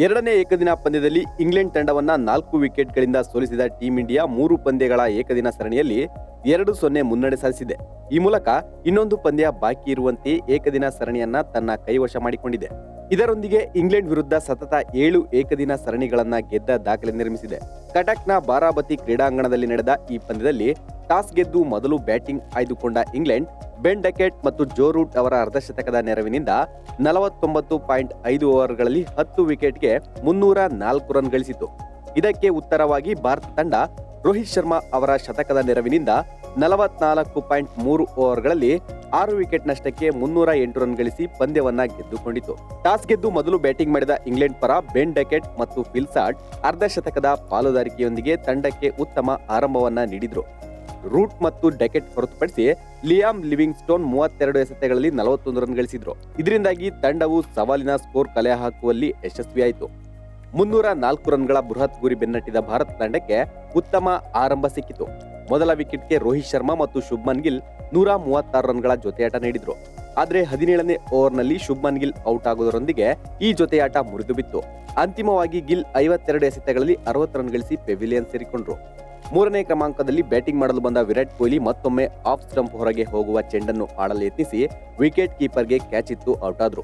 ಎರಡನೇ ಏಕದಿನ ಪಂದ್ಯದಲ್ಲಿ ಇಂಗ್ಲೆಂಡ್ ತಂಡವನ್ನ 4 ವಿಕೆಟ್ಗಳಿಂದ ಸೋಲಿಸಿದ ಟೀಂ ಇಂಡಿಯಾ 3 ಪಂದ್ಯಗಳ ಏಕದಿನ ಸರಣಿಯಲ್ಲಿ 2-0 ಮುನ್ನಡೆ ಸಾಧಿಸಿದೆ. ಈ ಮೂಲಕ ಇನ್ನೊಂದು ಪಂದ್ಯ ಬಾಕಿ ಇರುವಂತೆ ಏಕದಿನ ಸರಣಿಯನ್ನ ತನ್ನ ಕೈವಶ ಮಾಡಿಕೊಂಡಿದೆ. ಇದರೊಂದಿಗೆ ಇಂಗ್ಲೆಂಡ್ ವಿರುದ್ಧ ಸತತ 7 ಏಕದಿನ ಸರಣಿಗಳನ್ನ ಗೆದ್ದ ದಾಖಲೆ ನಿರ್ಮಿಸಿದೆ. ಕಟಕ್ನ ಬಾರಾಬತಿ ಕ್ರೀಡಾಂಗಣದಲ್ಲಿ ನಡೆದ ಈ ಪಂದ್ಯದಲ್ಲಿ ಟಾಸ್ ಗೆದ್ದು ಮೊದಲು ಬ್ಯಾಟಿಂಗ್ ಆಯ್ದುಕೊಂಡ ಇಂಗ್ಲೆಂಡ್ ಬೆನ್ ಡಕೆಟ್ ಮತ್ತು ಜೋ ರೂಟ್ ಅವರ ಅರ್ಧಶತಕದ ನೆರವಿನಿಂದ 49.5 ಓವರ್ಗಳಲ್ಲಿ 10 ವಿಕೆಟ್ಗೆ 304 ರನ್ ಗಳಿಸಿತು. ಇದಕ್ಕೆ ಉತ್ತರವಾಗಿ ಭಾರತ ತಂಡ ರೋಹಿತ್ ಶರ್ಮಾ ಅವರ ಶತಕದ ನೆರವಿನಿಂದ 44.3 ಓವರ್ಗಳಲ್ಲಿ 6 ವಿಕೆಟ್ ನಷ್ಟಕ್ಕೆ 308 ರನ್ ಗಳಿಸಿ ಪಂದ್ಯವನ್ನ ಗೆದ್ದುಕೊಂಡಿತು. ಟಾಸ್ ಗೆದ್ದು ಮೊದಲು ಬ್ಯಾಟಿಂಗ್ ಮಾಡಿದ ಇಂಗ್ಲೆಂಡ್ ಪರ ಬೆನ್ ಡಕೆಟ್ ಮತ್ತು ಫಿಲ್ ಸಾಲ್ಟ್ ಅರ್ಧಶತಕದ ಪಾಲುದಾರಿಕೆಯೊಂದಿಗೆ ತಂಡಕ್ಕೆ ಉತ್ತಮ ಆರಂಭವನ್ನ ನೀಡಿದ್ರು. ರೂಟ್ ಮತ್ತು ಡಕೆಟ್ ಹೊರತುಪಡಿಸಿ ಲಿಯಾಮ್ ಲಿವಿಂಗ್ ಸ್ಟೋನ್ 32 ಎಸೆತಗಳಲ್ಲಿ 41 ರನ್ ಗಳಿಸಿದ್ರು. ಇದರಿಂದಾಗಿ ತಂಡವು ಸವಾಲಿನ ಸ್ಕೋರ್ ಕಲೆ ಹಾಕುವಲ್ಲಿ ಯಶಸ್ವಿಯಾಯಿತು. 304 ರನ್ಗಳ ಬೃಹತ್ ಗುರಿ ಬೆನ್ನಟ್ಟಿದ ಭಾರತ ತಂಡಕ್ಕೆ ಉತ್ತಮ ಆರಂಭ ಸಿಕ್ಕಿತು. ಮೊದಲ ವಿಕೆಟ್ಗೆ ರೋಹಿತ್ ಶರ್ಮಾ ಮತ್ತು ಶುಭ್ಮನ್ ಗಿಲ್ 136 ರನ್ಗಳ ಜೊತೆಯಾಟ ನೀಡಿದ್ರು. ಆದ್ರೆ 17ನೇ ಓವರ್ನಲ್ಲಿ ಶುಭ್ಮನ್ ಗಿಲ್ ಔಟ್ ಆಗುವುದರೊಂದಿಗೆ ಈ ಜೊತೆಯಾಟ ಮುರಿದು ಬಿತ್ತು. ಅಂತಿಮವಾಗಿ ಗಿಲ್ 52 ಎಸೆತಗಳಲ್ಲಿ 60 ರನ್ ಗಳಿಸಿ ಪೆವಿಲಿಯನ್ ಸೇರಿಕೊಂಡ್ರು. 3ನೇ ಕ್ರಮಾಂಕದಲ್ಲಿ ಬ್ಯಾಟಿಂಗ್ ಮಾಡಲು ಬಂದ ವಿರಾಟ್ ಕೊಹ್ಲಿ ಮತ್ತೊಮ್ಮೆ ಆಫ್ ಸ್ಟಂಪ್ ಹೊರಗೆ ಹೋಗುವ ಚೆಂಡನ್ನು ಆಡಲು ಯತ್ನಿಸಿ ವಿಕೆಟ್ ಕೀಪರ್ಗೆ ಕ್ಯಾಚ್ ಇತ್ತು ಔಟ್ ಆದ್ರು.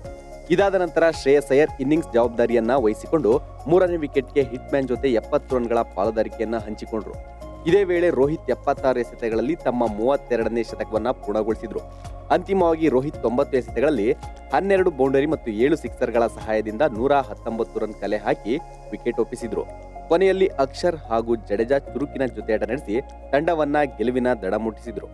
ಇದಾದ ನಂತರ ಶ್ರೇಯಸ್ ಅಯ್ಯರ್ ಇನ್ನಿಂಗ್ಸ್ ಜವಾಬ್ದಾರಿಯನ್ನ ವಹಿಸಿಕೊಂಡು 3ನೇ ವಿಕೆಟ್ಗೆ ಹಿಟ್ ಮ್ಯಾನ್ ಜೊತೆ 70 ರನ್ಗಳ ಪಾಲುದಾರಿಕೆಯನ್ನ ಹಂಚಿಕೊಂಡ್ರು. ಇದೇ ವೇಳೆ ರೋಹಿತ್ 76 ಎಸೆತಗಳಲ್ಲಿ ತಮ್ಮ 32ನೇ ಶತಕವನ್ನ ಪೂರ್ಣಗೊಳಿಸಿದ್ರು. ಅಂತಿಮವಾಗಿ ರೋಹಿತ್ 90 ಎಸೆತಗಳಲ್ಲಿ 12 ಬೌಂಡರಿ ಮತ್ತು 7 ಸಿಕ್ಸರ್ಗಳ ಸಹಾಯದಿಂದ 119 ರನ್ ಕಲೆ ಹಾಕಿ ವಿಕೆಟ್ ಒಪ್ಪಿಸಿದ್ರು. ಕೊನೆಯಲ್ಲಿ ಅಕ್ಷರ್ ಹಾಗೂ ಜಡೇಜಾ ಚುರುಕಿನ ಜೊತೆಯಾಟ ನಡೆಸಿ ತಂಡವನ್ನ ಗೆಲುವಿನ ದಡ ಮುಟ್ಟಿಸಿದ್ರು.